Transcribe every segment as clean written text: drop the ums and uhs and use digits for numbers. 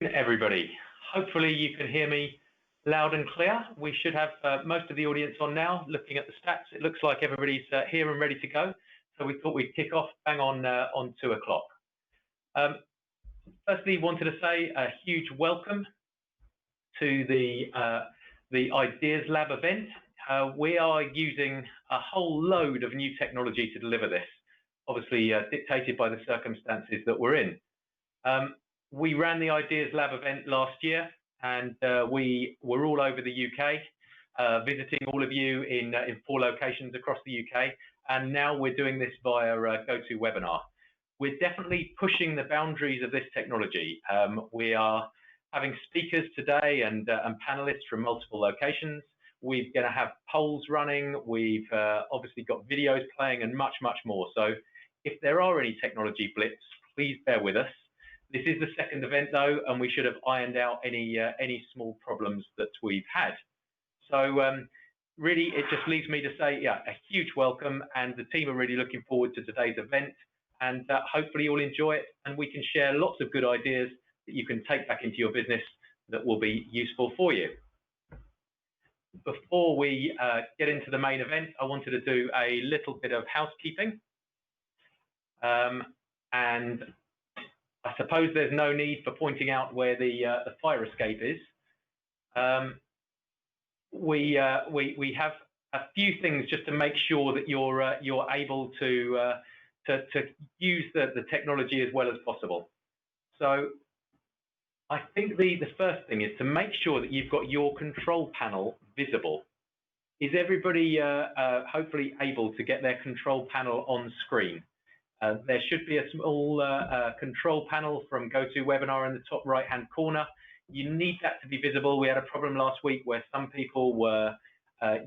Everybody. Hopefully you can hear me loud and clear. We should have most of the audience on now. Looking at the stats, it looks like everybody's here and ready to go. So we thought we'd kick off bang on 2 o'clock. Firstly, wanted to say a huge welcome to the Ideas Lab event. We are using a whole load of new technology to deliver this, obviously dictated by the circumstances that we're in. We ran the Ideas Lab event last year, and we were all over the UK, visiting all of you in 4 locations across the UK, and now we're doing this via GoToWebinar. We're definitely pushing the boundaries of this technology. We are having speakers today and panelists from multiple locations. We're going to have polls running. We've obviously got videos playing and much, much more. So if there are any technology blips, please bear with us. This is the second event though, and we should have ironed out any small problems that we've had. So really, it just leaves me to say, yeah, a huge welcome, and the team are really looking forward to today's event, and hopefully you'll enjoy it, and we can share lots of good ideas that you can take back into your business that will be useful for you. Before we get into the main event, I wanted to do a little bit of housekeeping. And I suppose there's no need for pointing out where the fire escape is. We have a few things just to make sure that you're able to use the technology as well as possible. So I think the first thing is to make sure that you've got your control panel visible. Is everybody hopefully able to get their control panel on screen? There should be a small control panel from GoToWebinar in the top right-hand corner. You need that to be visible. We had a problem last week where some people were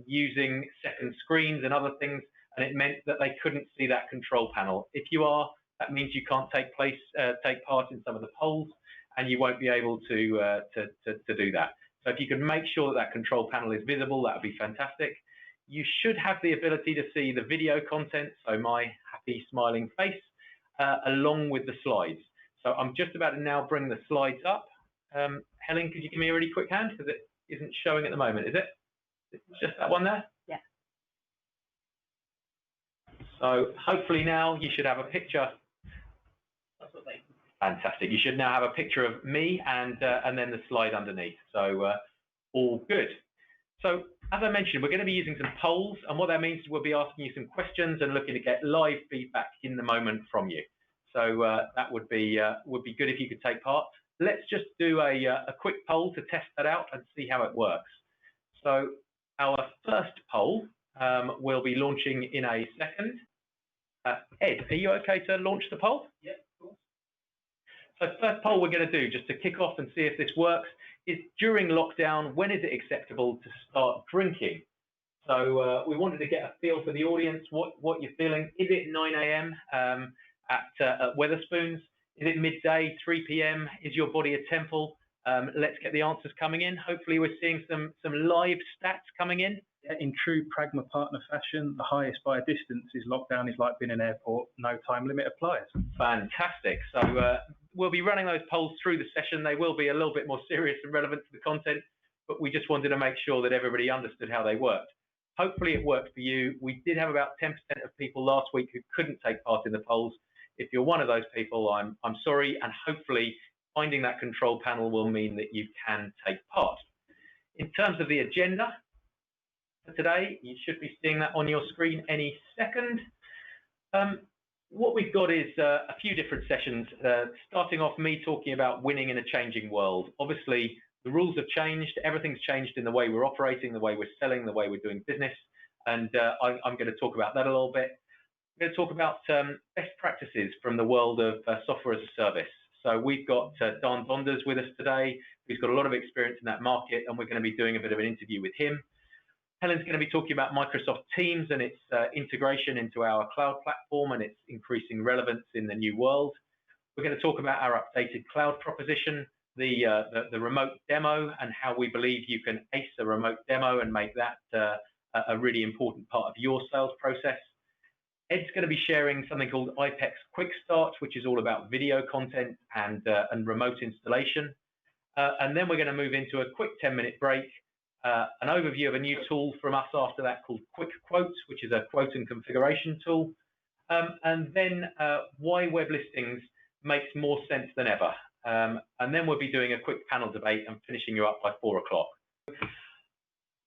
using second screens and other things, and it meant that they couldn't see that control panel. If you are, that means you can't take part in some of the polls, and you won't be able to do that. So if you can make sure that control panel is visible, that would be fantastic. You should have the ability to see the video content, so my happy smiling face, along with the slides. So I'm just about to now bring the slides up. Helen, could you give me a really quick hand, because it isn't showing at the moment, is it? It's just that one there? Yeah. So hopefully now you should have a picture. That's what they... Fantastic. You should now have a picture of me and then the slide underneath. So all good. So as I mentioned, we're going to be using some polls, and what that means is we'll be asking you some questions and looking to get live feedback in the moment from you. So that would be good if you could take part. Let's just do a quick poll to test that out and see how it works. So our first poll will be launching in a second. Ed, are you okay to launch the poll? Yeah, of course. So first poll we're going to do, just to kick off and see if this works, is during lockdown, when is it acceptable to start drinking? So we wanted to get a feel for the audience, what you're feeling. Is it 9 AM at Wetherspoons? Is it midday, 3 PM? Is your body a temple? Let's get the answers coming in. Hopefully we're seeing some live stats coming in. In true Pragma partner fashion, the highest by a distance is lockdown is like being in an airport, no time limit applies. Fantastic. So we'll be running those polls through the session. They will be a little bit more serious and relevant to the content, but we just wanted to make sure that everybody understood how they worked. Hopefully it worked for you. We did have about 10% of people last week who couldn't take part in the polls. If you're one of those people, I'm sorry, and hopefully finding that control panel will mean that you can take part. In terms of the agenda for today, you should be seeing that on your screen any second. What we've got is a few different sessions, starting off me talking about winning in a changing world. Obviously, the rules have changed. Everything's changed in the way we're operating, the way we're selling, the way we're doing business. And I'm going to talk about that a little bit. We're going to talk about best practices from the world of software as a service. So we've got Dan Donders with us today, who's got a lot of experience in that market, and we're going to be doing a bit of an interview with him. Helen's going to be talking about Microsoft Teams and its integration into our cloud platform and its increasing relevance in the new world. We're going to talk about our updated cloud proposition, the remote demo, and how we believe you can ace a remote demo and make that a really important part of your sales process. Ed's going to be sharing something called IPEX Quick Start, which is all about video content and remote installation. and then we're going to move into a quick 10-minute break, an overview of a new tool from us after that called Quick Quote, which is a quote and configuration tool, and then why web listings makes more sense than ever. And then we'll be doing a quick panel debate and finishing you up by 4 o'clock.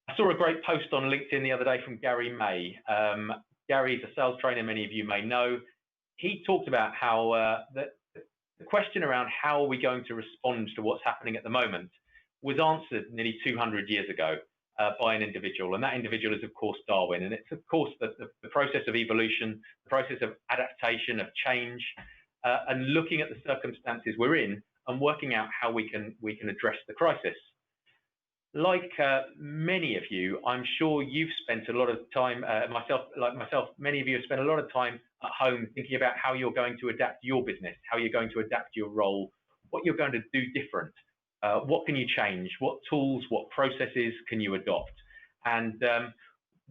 I saw a great post on LinkedIn the other day from Gary May. Gary's a sales trainer many of you may know. He talked about how the question around how are we going to respond to what's happening at the moment was answered nearly 200 years ago by an individual, and that individual is of course Darwin. And it's of course the process of evolution, the process of adaptation, of change, and looking at the circumstances we're in and working out how we can address the crisis. Like many of you, I'm sure you've spent a lot of time, myself, many of you have spent a lot of time at home thinking about how you're going to adapt your business, how you're going to adapt your role, what you're going to do different, what can you change, what tools, what processes can you adopt. And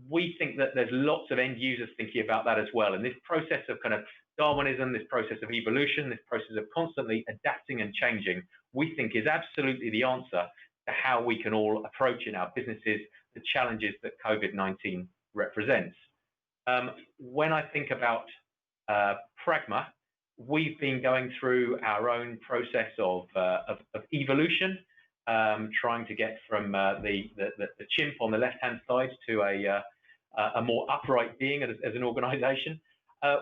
we think that there's lots of end users thinking about that as well. And this process of kind of Darwinism, this process of evolution, this process of constantly adapting and changing, we think is absolutely the answer to how we can all approach in our businesses the challenges that COVID-19 represents. When I think about Pragma, we've been going through our own process of evolution, trying to get from the chimp on the left-hand side to a more upright being as an organization.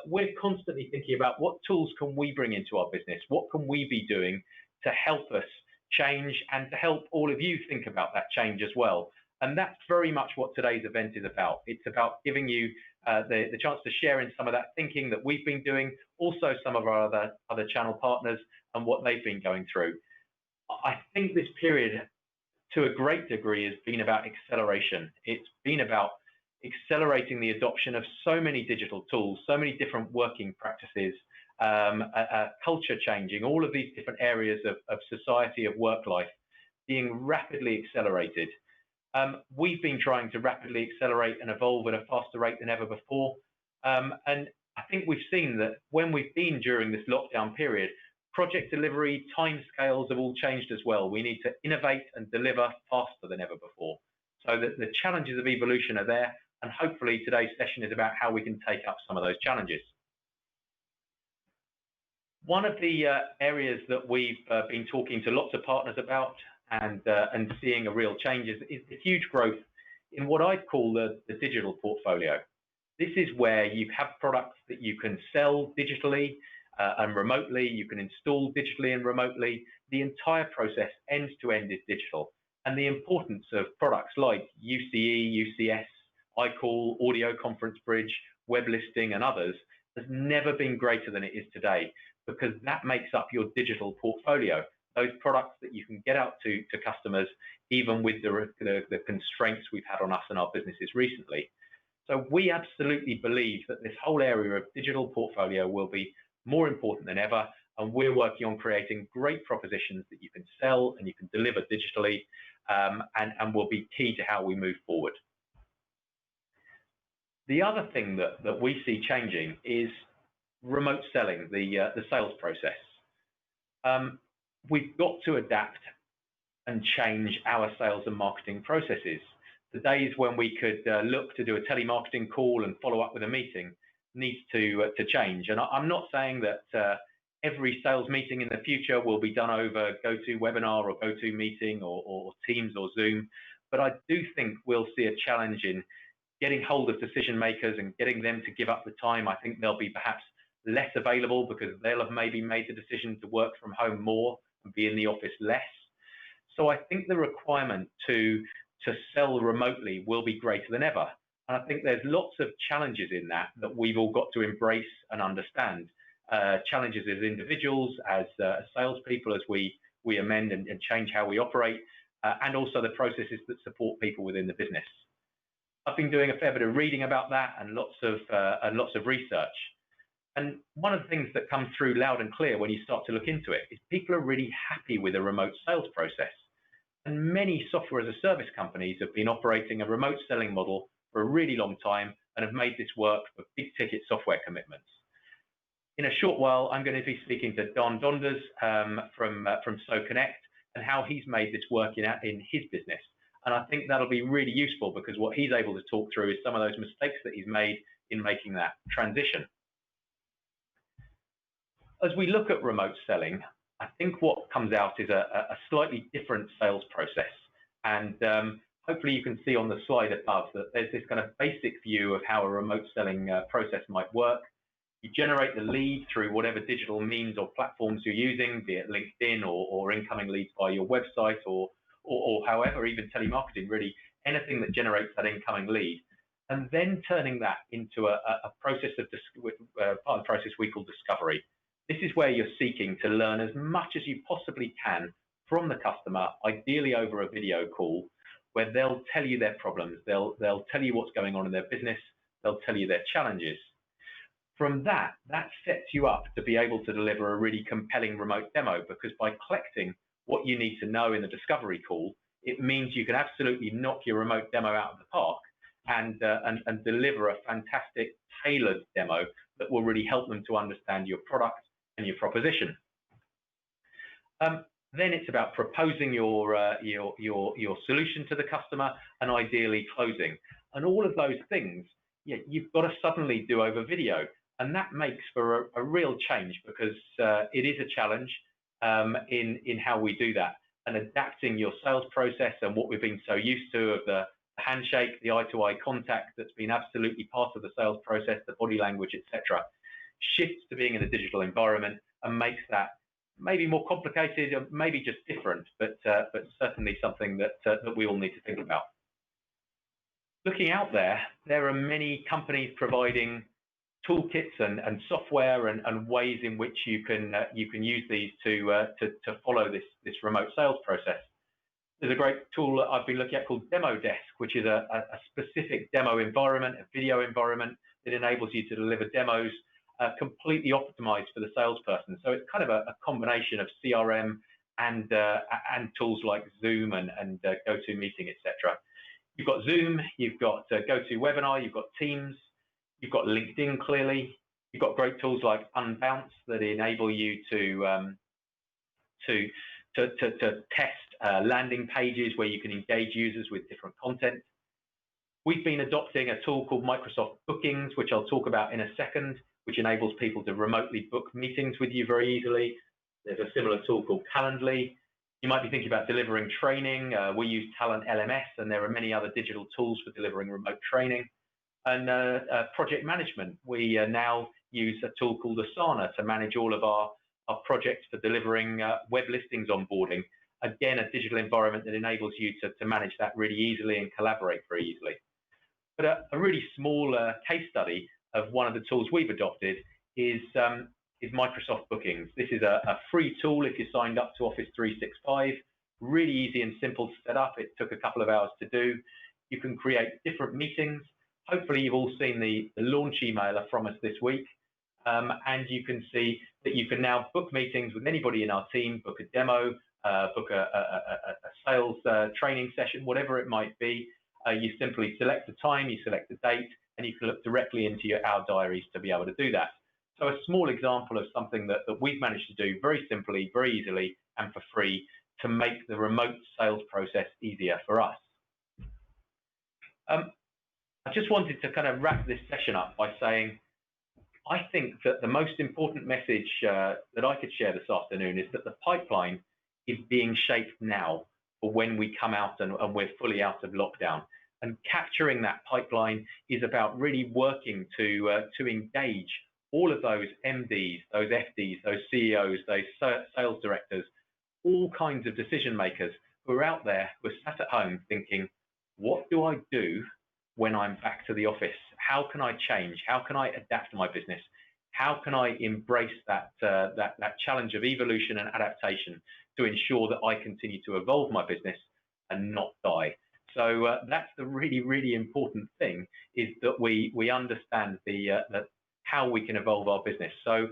We're constantly thinking about what tools can we bring into our business, what can we be doing to help us change and to help all of you think about that change as well. And that's very much what today's event is about. It's about giving you the chance to share in some of that thinking that we've been doing, also some of our other channel partners and what they've been going through. I think this period, to a great degree, has been about acceleration. It's been about accelerating the adoption of so many digital tools, so many different working practices, culture changing, all of these different areas of society, of work life being rapidly accelerated. We've been trying to rapidly accelerate and evolve at a faster rate than ever before. And I think we've seen that when we've been during this lockdown period, project delivery, timescales have all changed as well. We need to innovate and deliver faster than ever before. So that the challenges of evolution are there, and hopefully today's session is about how we can take up some of those challenges. One of the areas that we've been talking to lots of partners about and seeing a real change is the huge growth in what I'd call the digital portfolio. This is where you have products that you can sell digitally and remotely, you can install digitally and remotely. The entire process end to end is digital. And the importance of products like UCE, UCS, iCall, Audio Conference Bridge, Web Listing and others has never been greater than it is today, because that makes up your digital portfolio, those products that you can get out to customers, even with the constraints we've had on us and our businesses recently. So we absolutely believe that this whole area of digital portfolio will be more important than ever, and we're working on creating great propositions that you can sell and you can deliver digitally, and will be key to how we move forward. The other thing that we see changing is remote selling, the sales process. We've got to adapt and change our sales and marketing processes. The days when we could look to do a telemarketing call and follow up with a meeting needs to change. And I'm not saying that every sales meeting in the future will be done over GoToWebinar or GoToMeeting or Teams or Zoom, but I do think we'll see a challenge in getting hold of decision makers and getting them to give up the time. I think they'll be perhaps less available because they'll have maybe made the decision to work from home more and be in the office less. So I think the requirement to sell remotely will be greater than ever. And I think there's lots of challenges in that we've all got to embrace and understand. Challenges as individuals, as salespeople, as we amend and change how we operate, and also the processes that support people within the business. I've been doing a fair bit of reading about that and lots of research. And one of the things that comes through loud and clear when you start to look into it is people are really happy with a remote sales process. And many software as a service companies have been operating a remote selling model for a really long time and have made this work for big ticket software commitments. In a short while, I'm going to be speaking to Don Donders from SoConnect, and how he's made this work in his business. And I think that'll be really useful because what he's able to talk through is some of those mistakes that he's made in making that transition. As we look at remote selling, I think what comes out is a slightly different sales process. And hopefully you can see on the slide above that there's this kind of basic view of how a remote selling process might work. You generate the lead through whatever digital means or platforms you're using, be it LinkedIn or incoming leads via your website or however, even telemarketing, really anything that generates that incoming lead. And then turning that into a process of part of the process we call discovery. This is where you're seeking to learn as much as you possibly can from the customer, ideally over a video call, where they'll tell you their problems, they'll tell you what's going on in their business, they'll tell you their challenges. From that sets you up to be able to deliver a really compelling remote demo, because by collecting what you need to know in the discovery call, it means you can absolutely knock your remote demo out of the park and deliver a fantastic tailored demo that will really help them to understand your product and your proposition. Then it's about proposing your solution to the customer and ideally closing. And all of those things, you've got to suddenly do over video. And that makes for a real change, because it is a challenge in how we do that, and adapting your sales process and what we've been so used to of the handshake, the eye-to-eye contact that's been absolutely part of the sales process, the body language, etc., shifts to being in a digital environment and makes that maybe more complicated or maybe just different, but certainly something that we all need to think about. Looking out there are many companies providing toolkits and software and ways in which you can use these to follow this remote sales process. There's a great tool that I've been looking at called Demo Desk, which is a specific demo environment, a video environment that enables you to deliver demos completely optimized for the salesperson. So it's kind of a combination of CRM and tools like Zoom and GoToMeeting, etc. You've got Zoom, you've got GoToWebinar, you've got Teams, you've got LinkedIn clearly. You've got great tools like Unbounce that enable you to test landing pages where you can engage users with different content. We've been adopting a tool called Microsoft Bookings, which I'll talk about in a second, which enables people to remotely book meetings with you very easily. There's a similar tool called Calendly. You might be thinking about delivering training. We use Talent LMS, and there are many other digital tools for delivering remote training. And project management. We now use a tool called Asana to manage all of our projects for delivering web listings onboarding. Again, a digital environment that enables you to manage that really easily and collaborate very easily. But a really small case study of one of the tools we've adopted is Microsoft Bookings. This is a free tool if you're signed up to Office 365. Really easy and simple to set up. It took a couple of hours to do. You can create different meetings. Hopefully you've all seen the launch emailer from us this week, and you can see that you can now book meetings with anybody in our team, book a demo, book a sales training session, whatever it might be. You simply select the time, you select the date, and you can look directly into our diaries to be able to do that. So a small example of something that we've managed to do very simply, very easily, and for free to make the remote sales process easier for us. I just wanted to kind of wrap this session up by saying, I think that the most important message that I could share this afternoon is that the pipeline is being shaped now for when we come out and we're fully out of lockdown. And capturing that pipeline is about really working to engage all of those MDs, those FDs, those CEOs, those sales directors, all kinds of decision makers who are out there, who are sat at home thinking, what do I do when I'm back to the office? How can I change? How can I adapt my business? How can I embrace that challenge of evolution and adaptation to ensure that I continue to evolve my business and not die? So that's the really, really important thing, is that we understand how we can evolve our business. So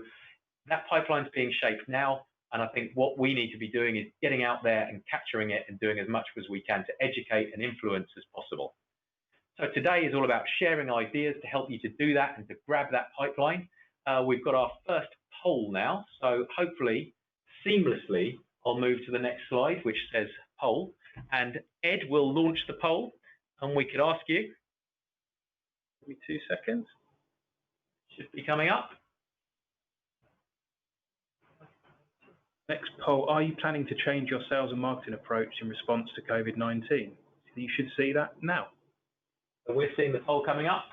that pipeline's being shaped now, and I think what we need to be doing is getting out there and capturing it and doing as much as we can to educate and influence as possible. So today is all about sharing ideas to help you to do that and to grab that pipeline. We've got our first poll now, so hopefully, seamlessly, I'll move to the next slide, which says poll, and Ed will launch the poll, and we could ask you. Give me 2 seconds. Should be coming up. Next poll, are you planning to change your sales and marketing approach in response to COVID-19? You should see that now. So we're seeing the poll coming up.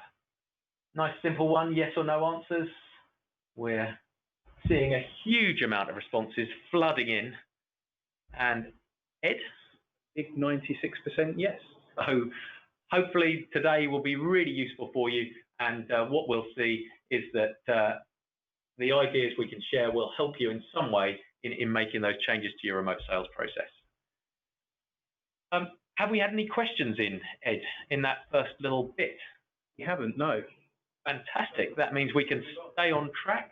Nice simple one, yes or no answers. We're seeing a huge amount of responses flooding in. And Ed? Big 96% yes. So hopefully today will be really useful for you. And what we'll see is that the ideas we can share will help you in some way in making those changes to your remote sales process. Have we had any questions in, Ed, in that first little bit? You haven't, no. Fantastic. That means we can stay on track.